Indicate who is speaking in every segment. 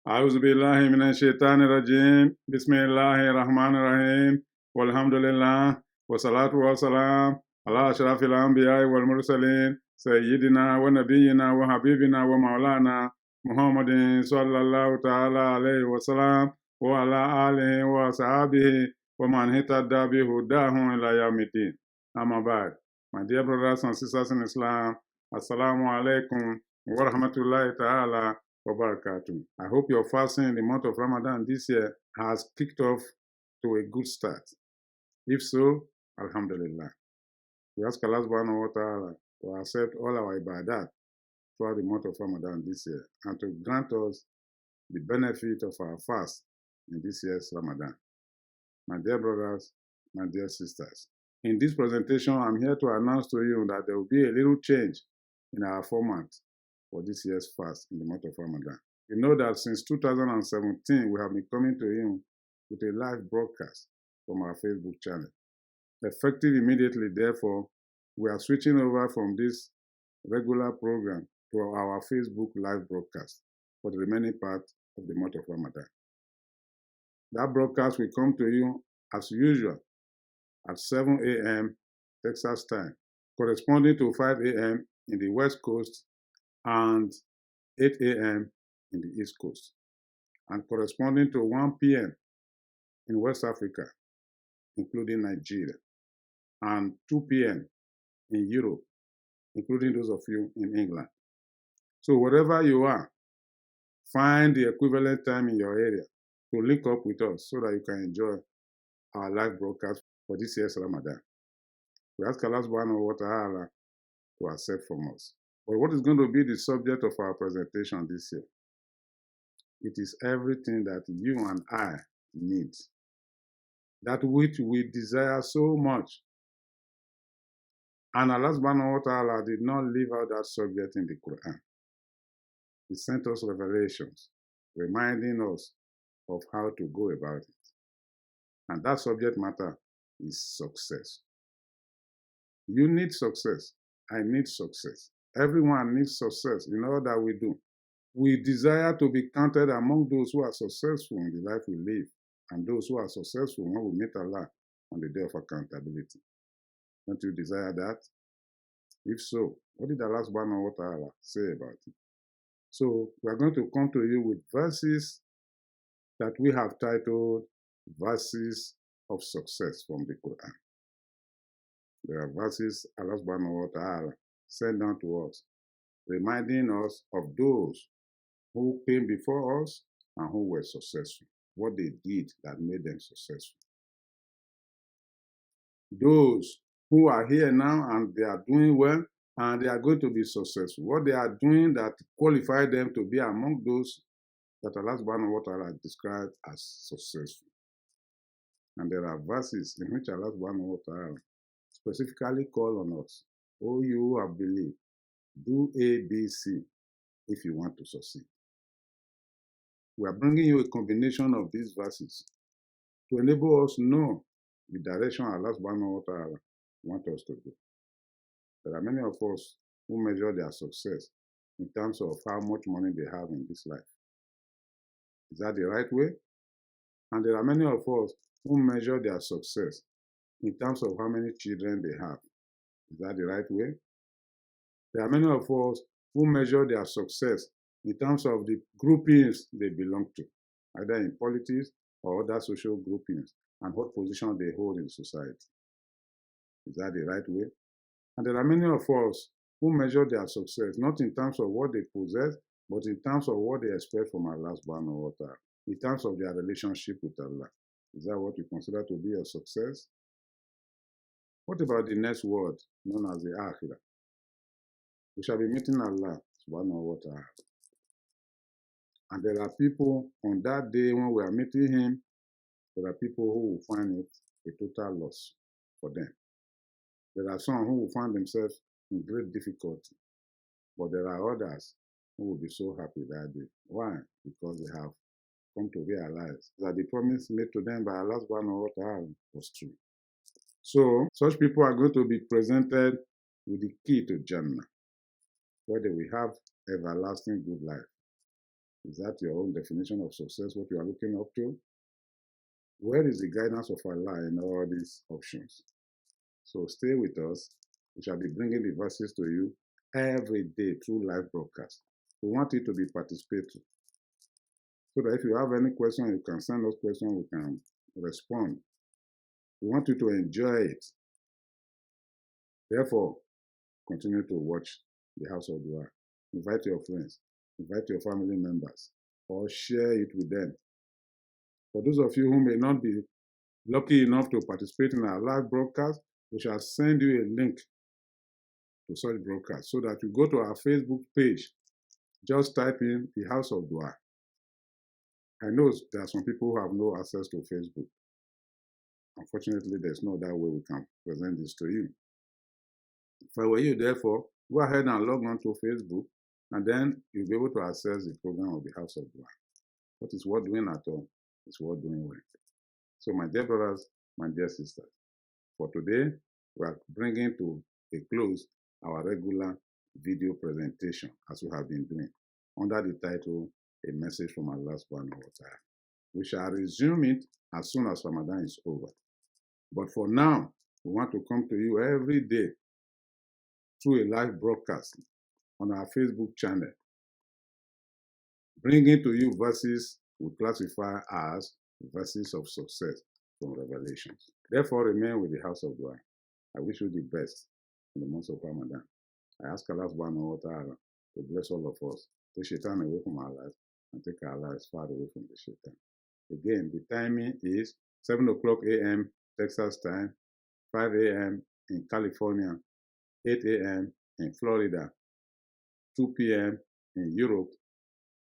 Speaker 1: أعوذ بالله من الشيطان الرجيم بسم الله الرحمن الرحيم والحمد لله والصلاة والسلام على أشرف الأنبياء والمرسلين سيدنا ونبينا وحبيبنا ومولانا محمد صلى الله تعالى عليه وسلم وعلى آله وصحبه ومن اهتدى بهداه إلى يوم الدين. أما بعد, my dear brothers and sisters in Islam, Assalamu alaikum wa rahmatullahi ta'ala wabarakatuh. I hope your fasting in the month of Ramadan this year has kicked off to a good start. If so, Alhamdulillah. We ask Allah subhanahu wa ta'ala to accept all our ibadat throughout the month of Ramadan this year and to grant us the benefit of our fast in this year's Ramadan. My dear brothers, my dear sisters, in this presentation, I'm here to announce to you that there will be a little change in our format for this year's fast in the month of Ramadan. You know that since 2017, we have been coming to you with a live broadcast from our Facebook channel. Effective immediately, therefore, we are switching over from this regular program to our Facebook live broadcast for the remaining part of the month of Ramadan. That broadcast will come to you as usual at 7 a.m. Texas time, corresponding to 5 a.m. in the West Coast and 8 a.m. in the East Coast, and corresponding to 1 p.m. in West Africa, including Nigeria, and 2 p.m. in Europe, including those of you in England. So wherever you are, find the equivalent time in your area to link up with us so that you can enjoy our live broadcast for this year's Ramadan. We ask Allah subhanahu wa ta'ala to accept from us. But what is going to be the subject of our presentation this year? It is everything that you and I need, that which we desire so much. And Allah subhanahu wa ta'ala did not leave out that subject in the Quran. He sent us revelations, reminding us of how to go about it. And that subject matter is success. You need success. I need success. Everyone needs success in all that we do. We desire to be counted among those who are successful in the life we live and those who are successful when we meet Allah on the day of accountability. Don't you desire that? If so, what did Allah subhanahu wa ta'ala say about it? So we are going to come to you with verses that we have titled Verses of Success from the Quran. There are verses Allah subhanahu wa ta'ala sent down to us, reminding us of those who came before us and who were successful, what they did that made them successful. Those who are here now and they are doing well and they are going to be successful, what they are doing that qualify them to be among those that Allah subhanahu wa ta'ala described as successful. And there are verses in which Allah subhanahu wa ta'ala specifically call on us, "O you who have believed, do A, B, C if you want to succeed." We are bringing you a combination of these verses to enable us to know the direction Allah subhanahu wa ta'ala wants us to go. There are many of us who measure their success in terms of how much money they have in this life. Is that the right way? And there are many of us who measure their success in terms of how many children they have. Is that the right way? There are many of us who measure their success in terms of the groupings they belong to, either in politics or other social groupings, and what position they hold in society. Is that the right way? And there are many of us who measure their success not in terms of what they possess, but in terms of what they expect from Allah subhanahu wa ta'ala, in terms of their relationship with Allah. Is that what we consider to be a success? What about the next world, known as the Akhirah? We shall be meeting Allah subhanahu wa ta'ala. And there are people on that day when we are meeting Him, there are people who will find it a total loss for them. There are some who will find themselves in great difficulty, but there are others who will be so happy that day. Why? Because they have come to realize that the promise made to them by Allah subhanahu wa ta'ala was true. So, such people are going to be presented with the key to Jannah, where they will have everlasting good life. Is that your own definition of success, what you are looking up to? Where is the guidance of Allah in all these options? So stay with us. We shall be bringing the verses to you every day through live broadcast. We want it to be participatory. So that if you have any question, you can send us questions, we can respond. We want you to enjoy it. Therefore, continue to watch the House of Dua. Invite your friends, invite your family members, or share it with them. For those of you who may not be lucky enough to participate in our live broadcast, we shall send you a link to such broadcast so that you go to our Facebook page. Just type in the House of Dua. I know there are some people who have no access to Facebook. Unfortunately, there's no other way we can present this to you. If I were you, therefore, go ahead and log on to Facebook, and then you'll be able to access the program of the House of Dua. What is worth doing at all is worth doing well. So, my dear brothers, my dear sisters, for today, we are bringing to a close our regular video presentation as we have been doing under the title, A Message from Allah Subhanahu wa Ta'ala. We shall resume it as soon as Ramadan is over. But for now, we want to come to you every day through a live broadcast on our Facebook channel, bringing to you verses we classify as verses of success from Revelations. Therefore, remain with the House of Dua. I wish you the best in the month of Ramadan. I ask Allah subhanahu wa ta'ala to bless all of us, take Shaitan away from our lives, and take our lives far away from the Shaitan. Again, the timing is 7 o'clock a.m. Texas time, 5 a.m. in California, 8 a.m. in Florida, 2 p.m. in Europe,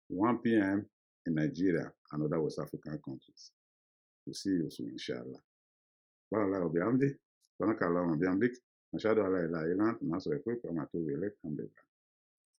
Speaker 1: 1 p.m. in Nigeria and other West African countries. We'll see you soon, inshallah. Barakallahu wa bihamdik, subhanaka Allahumma wa bihamdik, nashhadu an la ilaha illa anta, nastaghfiruka wa natubu ilayk.